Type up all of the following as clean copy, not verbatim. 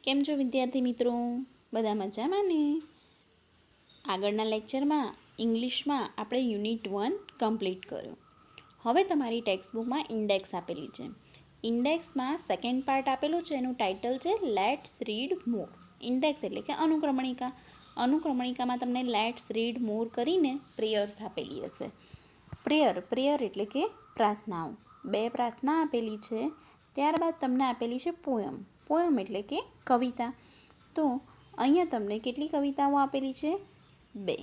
કેમ છો વિદ્યાર્થી મિત્રો? બધા મજામાં ને? આગળના લેક્ચરમાં ઇંગ્લિશમાં આપણે યુનિટ 1 કમ્પ્લીટ કર્યું. હવે તમારી ટેક્સ્ટબુકમાં ઇન્ડેક્સ આપેલી છે. ઇન્ડેક્સમાં સેકન્ડ પાર્ટ આપેલું છે, એનું ટાઇટલ છે લેટ્સ રીડ મોર. ઇન્ડેક્સ એટલે કે અનુક્રમણિકા. અનુક્રમણિકામાં તમને લેટ્સ રીડ મોર કરીને પ્રેયર્સ આપેલી હશે. પ્રેયર એટલે કે પ્રાર્થનાઓ. 2 પ્રાર્થના આપેલી છે. ત્યારબાદ તમને આપેલી છે પોયમ એટલે કે કવિતા. તો અહીંયા તમને કેટલી કવિતાઓ આપેલી છે? 2.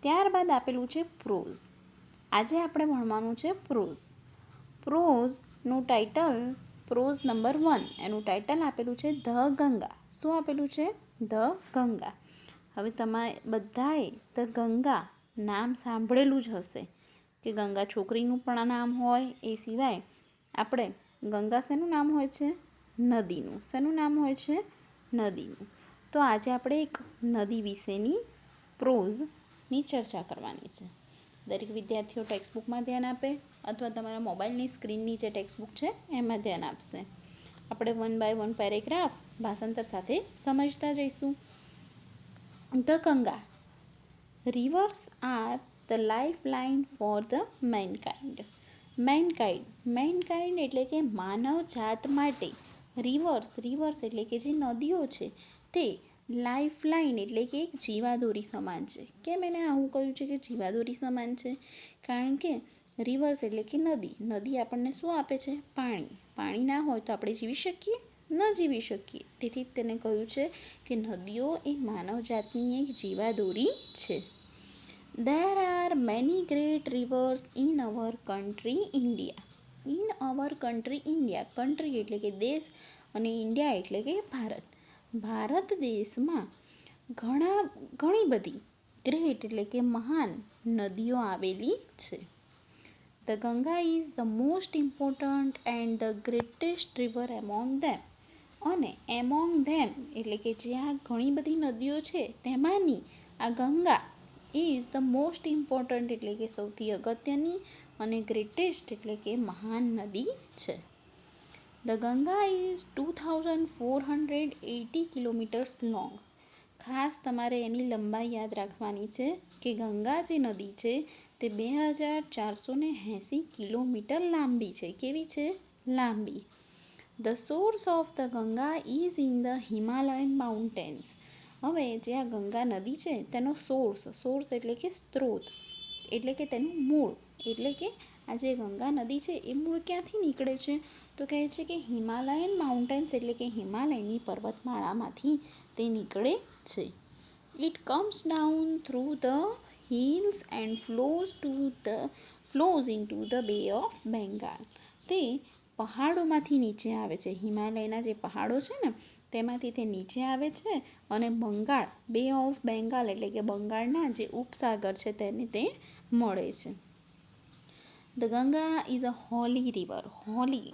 ત્યારબાદ આપેલું છે પ્રોઝ. આજે આપણે ભણવાનું છે પ્રોઝનું ટાઇટલ પ્રોઝ નંબર 1 એનું ટાઇટલ આપેલું છે ધ ગંગા. શું આપેલું છે? ધ ગંગા. હવે તમારે બધાએ ધ ગંગા નામ સાંભળેલું જ હશે કે ગંગા છોકરીનું પણ નામ હોય. એ સિવાય આપણે ગંગા શેનું નામ હોય છે? નદીનું. શેનું નામ હોય છે? નદીનું. તો આજે આપણે એક નદી વિશેની પ્રોઝની ચર્ચા કરવાની છે. દરેક વિદ્યાર્થીઓ ટેક્સ્ટબુકમાં ધ્યાન આપે અથવા તમારા મોબાઈલની સ્ક્રીનની જે ટેક્સ્ટબુક છે એમાં ધ્યાન આપશે. આપણે 1 by 1 પેરેગ્રાફ ભાષાંતર સાથે સમજતા જઈશું. The Ganga. Reverse are the life line for the mankind. Mankind એટલે કે માનવ જાત માટે રિવર્સ એટલે કે જે નદીઓ છે તે લાઈફ લાઇન એટલે કે એક જીવાદોરી સમાન છે. કેમ એને આવું કહ્યું છે કે જીવાદોરી સમાન છે? કારણ કે રિવર્સ એટલે કે નદી આપણને શું આપે છે? પાણી ના હોય તો આપણે જીવી શકીએ? ન જીવી શકીએ. તેથી તેને કહ્યું છે કે નદીઓ એ માનવ જાતની એક જીવાદોરી છે. There are many great rivers in our country India. Country એટલે કે દેશ અને ઇન્ડિયા એટલે કે ભારત. ભારત દેશમાં ઘણી બધી ગ્રેટ એટલે કે મહાન નદીઓ આવેલી છે. The Ganga is the most important and the greatest river among them. અને among them એટલે કે જે આ ઘણી બધી નદીઓ છે તેમાંની આ Ganga is the most important એટલે કે સૌથી અગત્યની અને ગ્રેટેસ્ટ એટલે કે મહાન નદી છે. The Ganga is 2480 kilometres long. ખાસ તમારે એની લંબાઈ યાદ રાખવાની છે કે ગંગા જે નદી છે તે 2480 કિલોમીટર લાંબી છે. કેવી છે? લાંબી. The source of the Ganga is in the Himalayan mountains. હવે જે આ ગંગા નદી છે તેનો સોર્સ એટલે કે સ્ત્રોત એટલે કે તેનું મૂળ એટલે કે આ જે ગંગા નદી છે એ મૂળ ક્યાંથી નીકળે છે? તો કહે છે કે હિમાલયન માઉન્ટેન્સ એટલે કે હિમાલયની પર્વતમાળામાંથી તે નીકળે છે. It comes down through the hills and flows into the બે ઓફ બેંગાલ. તે પહાડોમાંથી નીચે આવે છે. હિમાલયના જે પહાડો છે ને તેમાંથી તે નીચે આવે છે અને બે ઓફ બેંગાલ એટલે કે બંગાળના જે ઉપસાગર છે તેને તે મળે છે. The Ganga is a Holi river. Holi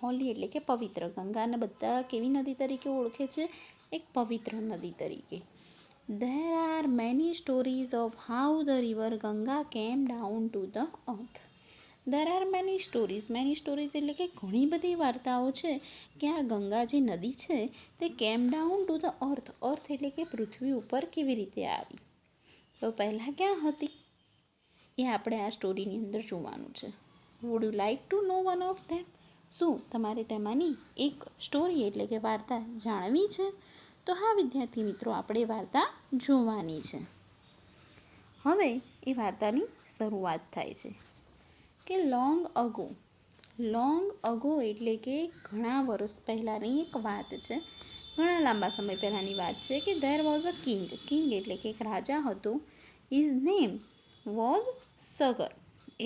Holi એટલે કે પવિત્ર. ગંગાને બધા કેવી નદી તરીકે ઓળખે છે? એક પવિત્ર નદી તરીકે. There are many stories of how the river Ganga came down to the earth. There are many stories એટલે કે ઘણી બધી વાર્તાઓ છે કે આ ગંગા જે નદી છે તે કેમ ડાઉન ટુ ધ અર્થ એટલે કે પૃથ્વી ઉપર કેવી રીતે આવી. તો પહેલાં ક્યાં હતી એ આપણે આ સ્ટોરીની અંદર જોવાનું છે. Would you like to know one of them? શું તમારે તેમાંની એક સ્ટોરી એટલે કે વાર્તા જાણવી છે? તો હા વિદ્યાર્થી મિત્રો, આપણે વાર્તા જોવાની છે. હવે એ વાર્તાની શરૂઆત થાય છે કે લોંગ અગો એટલે કે ઘણા વર્ષ પહેલાંની એક વાત છે. ઘણા લાંબા સમય પહેલાંની વાત છે કે ધેર વોઝ અ કિંગ એટલે કે એક રાજા હતો. His name was Sagar.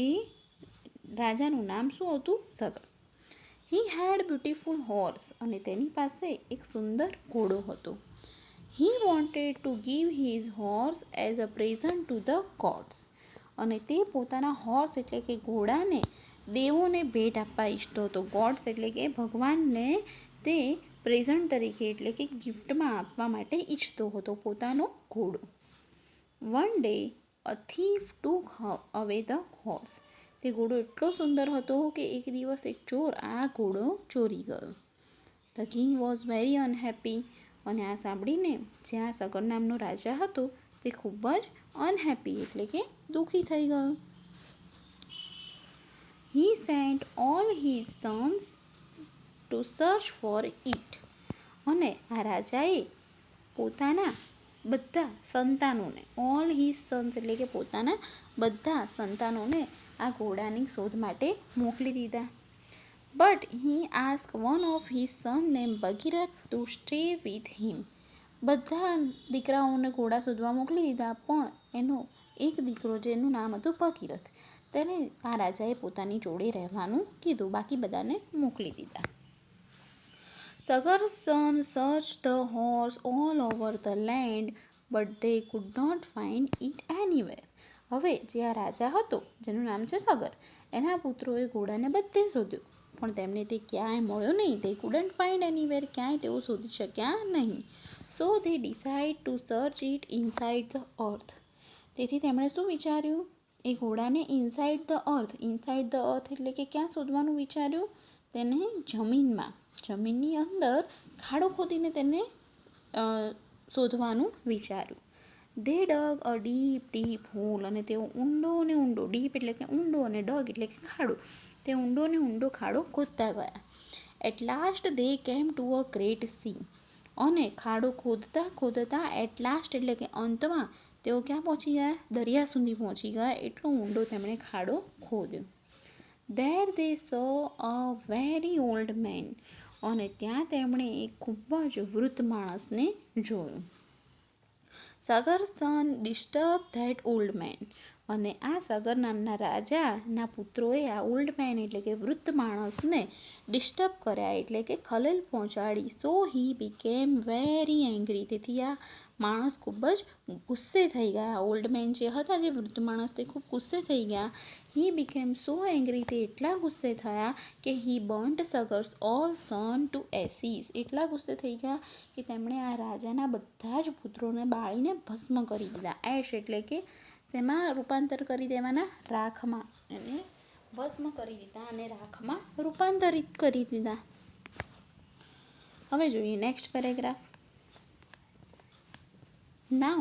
એ રાજાનું નામ શું હતું? Sagar. He had beautiful horse. અને તેની પાસે એક સુંદર ઘોડો હતો. He wanted to give his horse as a present to the gods. અને તે પોતાના હોર્સ એટલે કે ઘોડાને દેવોને ભેટ આપવા ઈચ્છતો હતો. ગોડ્સ એટલે કે ભગવાનને તે પ્રેઝન્ટ તરીકે એટલે કે ગિફ્ટમાં આપવા માટે ઈચ્છતો હતો પોતાનો ઘોડો. વન ડે અ થીફ ટુક અવે ધ હોર્સ. તે ઘોડો એટલો સુંદર હતો કે એક દિવસ એક ચોર આ ઘોડો ચોરી ગયો. The king was very unhappy. અને આ સાંભળીને જે આ સગર નામનો રાજા હતો તે ખૂબ જ અનહેપી એટલે કે દુઃખી થઈ ગયો. He sent all his sons to search for it. અને આ રાજાએ પોતાના બધા સંતાનોને, ઓલ હિઝ સન્સ એટલે કે પોતાના બધા સંતાનોને આ ઘોડાની શોધ માટે મોકલી દીધા. But he ask one of his son name Bhagirath to stay with him. બધા દીકરાઓને ઘોડા શોધવા મોકલી દીધા, પણ એનો એક દીકરો જેનું નામ હતું ભગીરથ, તેને આ રાજાએ પોતાની જોડે રહેવાનું કીધું, બાકી બધાને મોકલી દીધા. Sagar's son searched the horse all over the land, but they could not find it anywhere. હવે જે આ રાજા હતો જેનું નામ છે સગર, એના પુત્રોએ ઘોડાને બધે શોધ્યો, પણ તેમને તે ક્યાંય મળ્યો નહીં. they couldn't find anywhere, ક્યાંય તેઓ શોધી શક્યા નહીં. so they decide to search it inside the earth. તેથી તેમણે શું વિચાર્યું? એ ઘોડાને ઇનસાઇડ ધ અર્થ એટલે કે ક્યાં શોધવાનું વિચાર્યું? તેને જમીનની અંદર ખાડો ખોદીને તેને શોધવાનું વિચાર્યું. દે ડગ અ ડીપ હોલ. અને તેઓ ઊંડો, ડીપ એટલે કે ઊંડો અને ડગ એટલે કે ખાડો, તે ઊંડો ખાડો ખોદતા ગયા. At last they came to a great C. અને ખાડો ખોદતા એટ લાસ્ટ એટલે કે અંતમાં તેઓ ક્યાં પહોંચી ગયા? દરિયા સુધી પહોંચી ગયા. એટલો ઊંડો તેમણે ખાડો ખોદ્યો. There they saw a very old man. અને ત્યાં તેમણે એક ખૂબ જ વૃદ્ધ માણસને જોયું. Sagar's son disturbed that old man. અને આ સગર નામના રાજાના પુત્રોએ આ ઓલ્ડ મેન એટલે કે વૃદ્ધ માણસને ડિસ્ટર્બ કર્યા એટલે કે ખલેલ પહોંચાડી. સો હી બીકેમ વેરી એંગ્રી. તેથી આ માણસ ખૂબ જ ગુસ્સે થઈ ગયા. ઓલ્ડ મેન જે હતા, જે વૃદ્ધ માણસ, તે ખૂબ ગુસ્સે થઈ ગયા. હી બીકેમ સો એંગ્રી. તે એટલા ગુસ્સે થયા કે હી બર્ન્ટ સગર્સ ઓલ સન ટુ એસીસ. એટલા ગુસ્સે થઈ ગયા કે તેમણે આ રાજાના બધા જ પુત્રોને બાળીને ભસ્મ કરી દીધા. એશ એટલે કે તેમાં રૂપાંતર કરી દેવાના, રાખમાં. એને ભસ્મ કરી દીધા અને રાખમાં રૂપાંતરિત કરી દીધા. હવે જોઈએ next paragraph. Now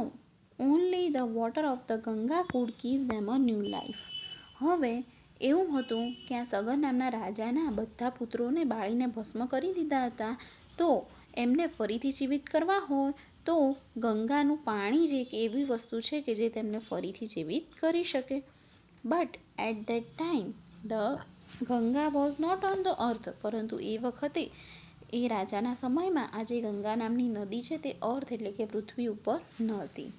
only the water of the Ganga could give them a new life. હવે એવું હતું કે આ સગર નામના રાજાના બધા પુત્રોને બાળીને ભસ્મ કરી દીધા હતા, તો એમને ફરીથી જીવિત કરવા હોય તો ગંગાનું પાણી જે એક એવી વસ્તુ છે કે જે તેમને ફરીથી જીવિત કરી શકે. But at that time the Ganga was not on the earth. પરંતુ એ વખતે એ રાજાના સમયમાં આ જે ગંગા નામની નદી છે તે અર્થ એટલે કે પૃથ્વી ઉપર ન હતી.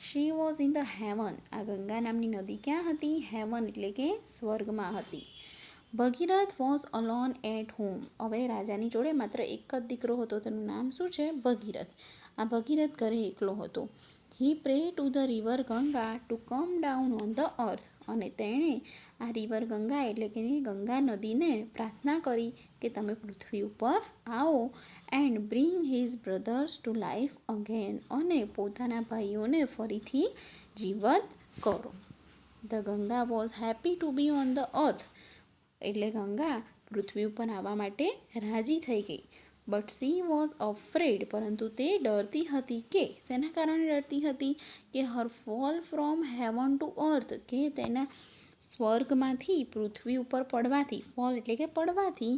She was in the heaven. આ ગંગા નામની નદી ક્યાં હતી? હેવન એટલે કે સ્વર્ગમાં હતી. ભગીરથ વોઝ અલોન એટ હોમ. હવે રાજાની જોડે માત્ર એક જ દીકરો હતો, તેનું નામ શું છે? ભગીરથ. આ ભગીરથ ઘરે એકલો હતો. He pray to the river Ganga to come down on the earth. અને તેણે આ રિવર ગંગા એટલે કે ગંગા નદીને પ્રાર્થના કરી કે તમે પૃથ્વી ઉપર આવો and bring his brothers to life again. અને પોતાના ભાઈઓને ફરીથી જીવત કરો. The Ganga was happy to B on the અર્થ. એટલે ગંગા પૃથ્વી ઉપર આવવા માટે રાજી થઈ ગઈ. But she was afraid. પરંતુ તે ડરતી હતી કે, શેના કારણે ડરતી હતી? કે her fall from heaven to earth. કે તેના સ્વર્ગમાંથી પૃથ્વી ઉપર પડવાથી, ફોલ એટલે કે પડવાથી,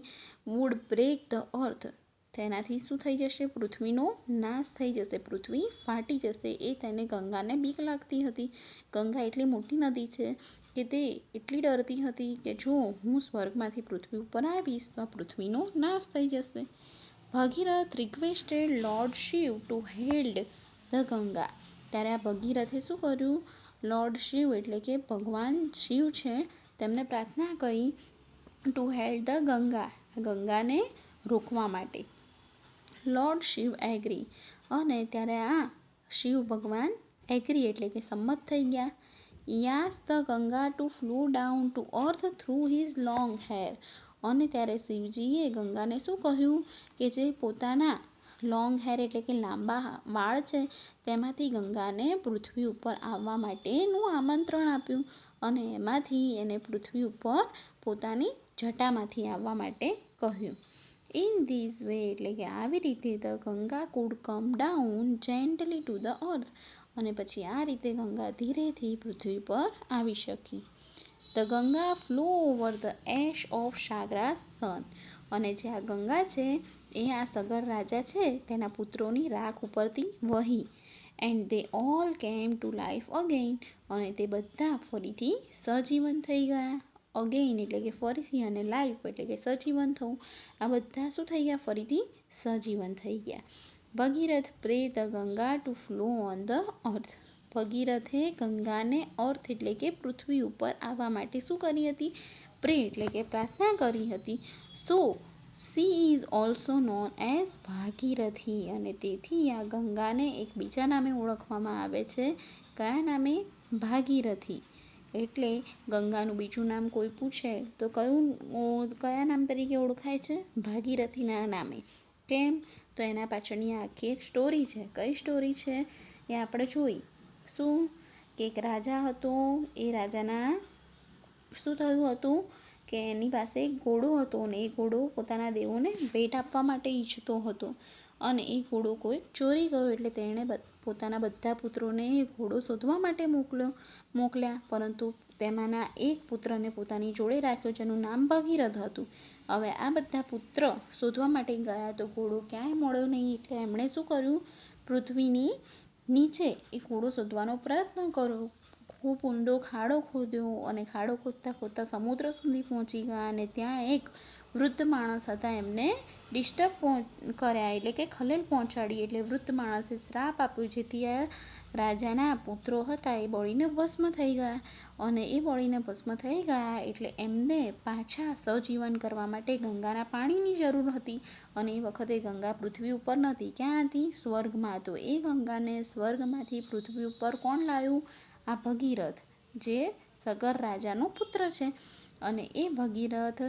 વુડ બ્રેક ધ અર્થ. તેનાથી શું થઈ જશે? પૃથ્વીનો નાશ થઈ જશે, પૃથ્વી ફાટી જશે. એ તેને ગંગાને બીક લાગતી હતી. ગંગા એટલી મોટી નદી છે કે તે એટલી ડરતી હતી કે જો હું સ્વર્ગમાંથી પૃથ્વી ઉપર આવીશ તો આ પૃથ્વીનો નાશ થઈ જશે. Bhagirath requested Lord Shiva to held the Ganga. ત્યારે આ ભગીરથે શું કર્યું? લોર્ડ શિવ એટલે કે ભગવાન શિવ છે, તેમને પ્રાર્થના કરી ટુ હેલ્ડ ધ ગંગા, ગંગાને રોકવા માટે. Lord Shiva agree. અને ત્યારે આ શિવ ભગવાન એગ્રી એટલે કે સંમત થઈ ગયા. Yes the Ganga to flow down to earth through his long hair. અને ત્યારે શિવજીએ ગંગાને શું કહ્યું? કે જે પોતાના લોંગ હેર એટલે કે લાંબા વાળ છે તેમાંથી ગંગાને પૃથ્વી ઉપર આવવા માટેનું આમંત્રણ આપ્યું. અને એમાંથી એને પૃથ્વી ઉપર પોતાની જટામાંથી આવવા માટે કહ્યું. ઇન ધીસ વે એટલે કે આવી રીતે the Ganga could come down gently to the earth, અને પછી આ રીતે ગંગા ધીરેથી પૃથ્વી પર આવી શકી. The Ganga flow over the ash of Sagara's sons, અને જે આ ગંગા છે એ આ સગર રાજા છે તેના પુત્રોની રાખ ઉપરથી વહી. And they all came to life again, અને તે બધા ફરીથી સજીવન થઈ ગયા. અગેઇન એટલે કે ફરીથી, અને લાઈફ એટલે કે સજીવન થવું. આ બધા શું થઈ ગયા? ફરીથી સજીવન થઈ ગયા. Bhagirath pray the Ganga to flow on the earth, ભગીરથે ગંગાને અર્થ એટલે કે પૃથ્વી ઉપર આવવા માટે શું કરી હતી? પ્રે એટલે કે પ્રાર્થના કરી હતી. So she is also known as Bhagirathi, અને તેથી આ ગંગાને એક બીજા નામે ઓળખવામાં આવે છે. કયા નામે? ભાગીરથી. એટલે ગંગાનું બીજું નામ કોઈ પૂછે તો કયા નામ તરીકે ઓળખાય છે? ભાગીરથીના નામે. કેમ? તો એના પાછળની આખી એક સ્ટોરી છે. કઈ સ્ટોરી છે એ આપણે જોઈ. શું? કે એક રાજા હતો, એ રાજાના શું થયું હતું કે એની પાસે એક ઘોડો હતો, અને એ ઘોડો પોતાના દેવોને ભેટ આપવા માટે ઈચ્છતો હતો, અને એ ઘોડો કોઈ ચોરી ગયો. એટલે તેણે પોતાના બધા પુત્રોને એ ઘોડો શોધવા માટે મોકલ્યા, પરંતુ તેમાંના એક પુત્રને પોતાની જોડે રાખ્યો, જેનું નામ ભગીરથ હતું. હવે આ બધા પુત્ર શોધવા માટે ગયા તો ઘોડો ક્યાંય મળ્યો નહીં. એટલે એમણે શું કર્યું? પૃથ્વીની નીચે એ ઘોડો શોધવાનો પ્રયત્ન કર્યો. ખૂબ ઊંડો ખાડો ખોદ્યો, અને ખાડો ખોદતા ખોદતા સમુદ્ર સુધી પહોંચી ગયા, અને ત્યાં એક વૃદ્ધ માણસ હતા. એમને ડિસ્ટર્બ કર્યા, એટલે કે ખલેલ પહોંચાડી. એટલે વૃદ્ધ માણસે શ્રાપ આપ્યો, જેથી આ રાજાના પુત્રો હતા એ બળીને ભસ્મ થઈ ગયા. અને એ બળીને ભસ્મ થઈ ગયા એટલે એમને પાછા સજીવન કરવા માટે ગંગાના પાણીની જરૂર હતી. અને એ વખતે ગંગા પૃથ્વી ઉપર નહોતી. ક્યાં હતી? સ્વર્ગમાં. તો એ ગંગાને સ્વર્ગમાંથી પૃથ્વી ઉપર કોણ લાવ્યું? આ ભગીરથ, જે સગર રાજાનો પુત્ર છે. અને એ ભગીરથ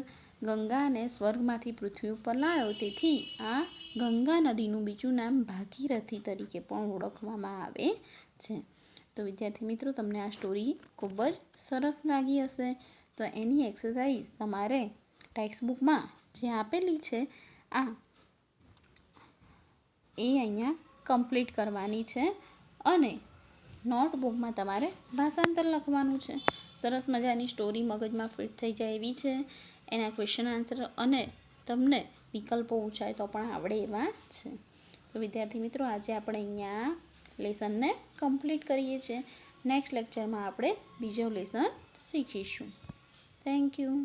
ગંગાને સ્વર્ગમાંથી પૃથ્વી ઉપર લાવ્યો, તેથી આ ગંગા નદીનું બીજું નામ ભાગીરથી તરીકે પણ ઓળખવામાં આવે છે. તો વિદ્યાર્થી મિત્રો, તમને આ સ્ટોરી ખૂબ જ સરસ લાગી હશે. તો એની એક્સરસાઇઝ તમારે ટેક્સ્ટબુકમાં જે આપેલી છે એ અહીંયા કમ્પ્લીટ કરવાની છે, અને નોટબુકમાં તમારે ભાષાંતર લખવાનું છે. સરસ મજાની સ્ટોરી મગજમાં ફિટ થઈ જાય એવી છે. એના ક્વેશ્ચન આન્સર અને તમને વિકલ્પો પૂછાય તો પણ આવડે એવા છે. તો વિદ્યાર્થી મિત્રો, આજે આપણે અહીંયા લેસનને કમ્પ્લીટ કરીએ છીએ. નેક્સ્ટ લેક્ચરમાં આપણે બીજો લેસન શીખીશું. Thank you.